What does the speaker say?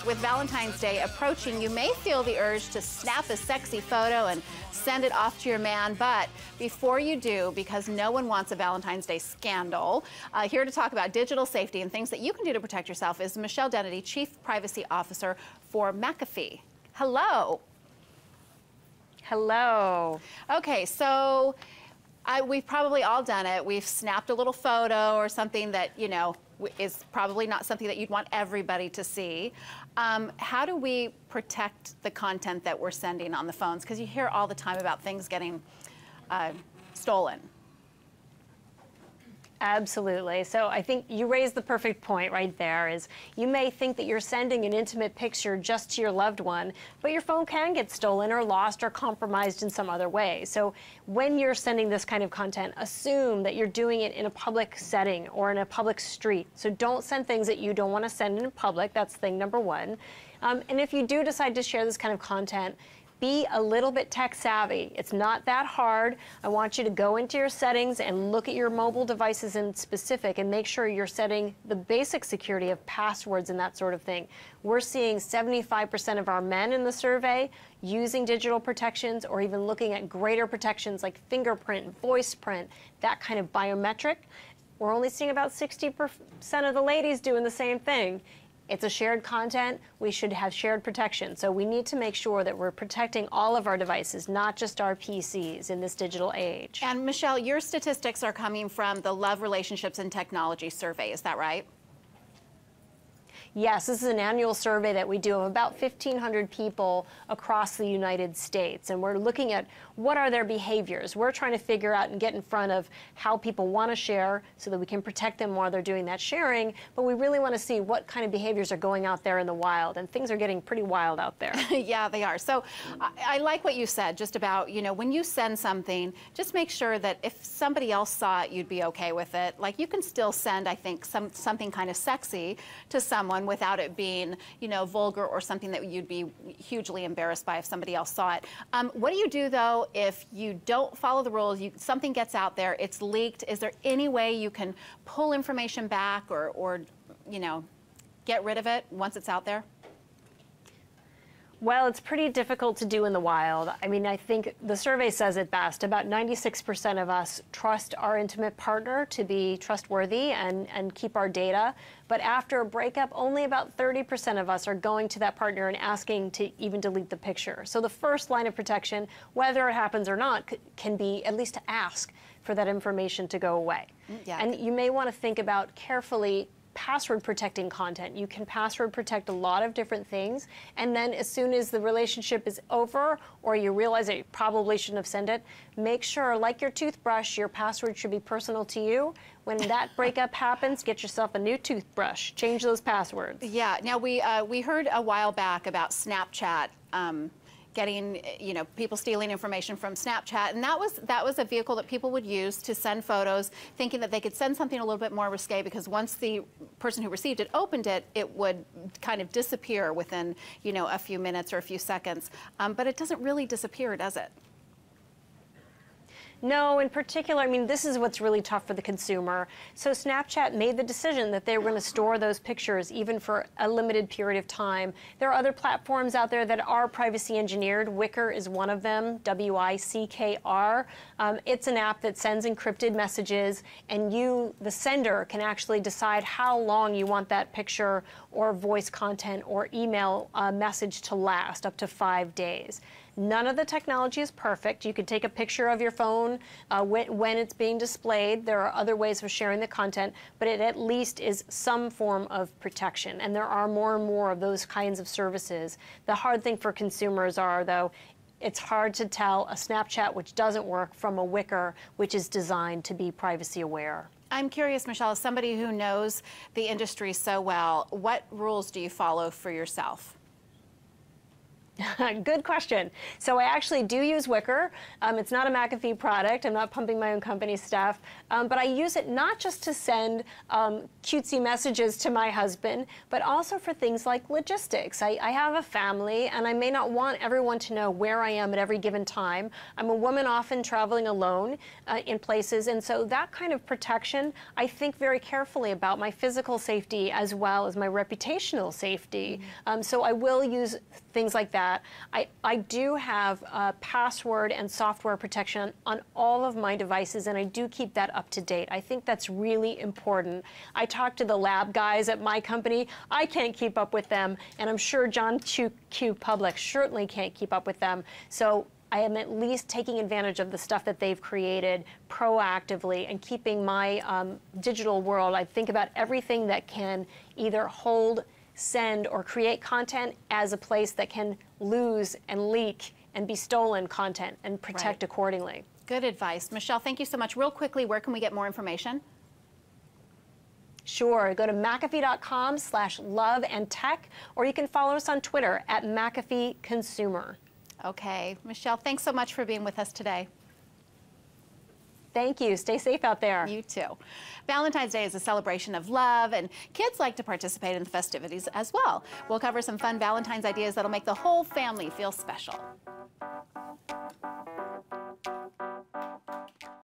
With Valentine's Day approaching, you may feel the urge to snap a sexy photo and send it off to your man, but before you do, because no one wants a Valentine's Day scandal, here to talk about digital safety and things that you can do to protect yourself is Michelle Dennedy, Chief Privacy Officer for McAfee. Hello. Hello. Okay, so we've probably all done it. We've snapped a little photo or something that, you know, is probably not something that you'd want everybody to see. How do we protect the content that we're sending on the phones? Because you hear all the time about things getting stolen. Absolutely. So I think you raised the perfect point right there is you may think that you're sending an intimate picture just to your loved one, but your phone can get stolen or lost or compromised in some other way. So when you're sending this kind of content, assume that you're doing it in a public setting or in a public street. So don't send things that you don't want to send in public. That's thing number one. And if you do decide to share this kind of content, be a little bit tech savvy. It's not that hard. I want you to go into your settings and look at your mobile devices in specific and make sure you're setting the basic security of passwords and that sort of thing. We're seeing 75% of our men in the survey using digital protections or even looking at greater protections like fingerprint, voice print, that kind of biometric. We're only seeing about 60% of the ladies doing the same thing. It's a shared content. We should have shared protection. So we need to make sure that we're protecting all of our devices, not just our PCs in this digital age. And Michelle, your statistics are coming from the Love Relationships and Technology Survey, is that right? Yes, this is an annual survey that we do of about 1,500 people across the United States, and we're looking at what are their behaviors. We're trying to figure out and get in front of how people want to share so that we can protect them while they're doing that sharing, but we really want to see what kind of behaviors are going out there in the wild, and things are getting pretty wild out there. Yeah, they are. So I like what you said just about, you know, when you send something, just make sure that if somebody else saw it, you'd be okay with it. Like you can still send, I think, something kind of sexy to someone without it being, you know, vulgar or something that you'd be hugely embarrassed by if somebody else saw it. What do you do, though, if you don't follow the rules, something gets out there, it's leaked? Is there any way you can pull information back or you know, get rid of it once it's out there? Well, it's pretty difficult to do in the wild. I mean, I think the survey says it best. About 96% of us trust our intimate partner to be trustworthy and keep our data. But after a breakup, only about 30% of us are going to that partner and asking to even delete the picture. So the first line of protection, whether it happens or not, can be at least to ask for that information to go away. Yeah. And you may want to think about carefully password protecting content. You can password protect a lot of different things, and then as soon as the relationship is over or you realize that you probably shouldn't have sent it, make sure, like your toothbrush, your password should be personal to you. When that breakup happens, get yourself a new toothbrush. Change those passwords. Yeah. Now, we heard a while back about Snapchat getting, you know, people stealing information from Snapchat, and that was a vehicle that people would use to send photos, thinking that they could send something a little bit more risque because once the person who received it opened it, it would kind of disappear within, you know, a few minutes or a few seconds. But it doesn't really disappear, does it? No, in particular, I mean, this is what's really tough for the consumer. So Snapchat made the decision that they were going to store those pictures even for a limited period of time. There are other platforms out there that are privacy engineered. Wickr is one of them, W-I-C-K-R. It's an app that sends encrypted messages, and you, the sender, can actually decide how long you want that picture or voice content or email message to last, up to 5 days. None of the technology is perfect. You can take a picture of your phone when it's being displayed. There are other ways of sharing the content, but it at least is some form of protection. And there are more and more of those kinds of services. The hard thing for consumers are, though, it's hard to tell a Snapchat which doesn't work from a Wickr which is designed to be privacy aware. I'm curious, Michelle, as somebody who knows the industry so well, what rules do you follow for yourself? Good question. So I actually do use Wickr. It's not a McAfee product. I'm not pumping my own company stuff. But I use it not just to send cutesy messages to my husband, but also for things like logistics. I have a family, and I may not want everyone to know where I am at every given time. I'm a woman often traveling alone in places, and so that kind of protection, I think very carefully about my physical safety as well as my reputational safety. So I will use things like that. I do have password and software protection on all of my devices, and I do keep that up to date. I think that's really important. I talk to the lab guys at my company. I can't keep up with them, and I'm sure John Q. Public certainly can't keep up with them. So I am at least taking advantage of the stuff that they've created proactively and keeping my digital world. I think about everything that can either hold, send, or create content as a place that can lose and leak and be stolen content and protect accordingly. Good advice. Michelle, thank you so much. Real quickly, where can we get more information? Sure. Go to McAfee.com/loveandtech, or you can follow us on Twitter at McAfee Consumer. Okay. Michelle, thanks so much for being with us today. Thank you. Stay safe out there. You too. Valentine's Day is a celebration of love, and kids like to participate in the festivities as well. We'll cover some fun Valentine's ideas that'll make the whole family feel special.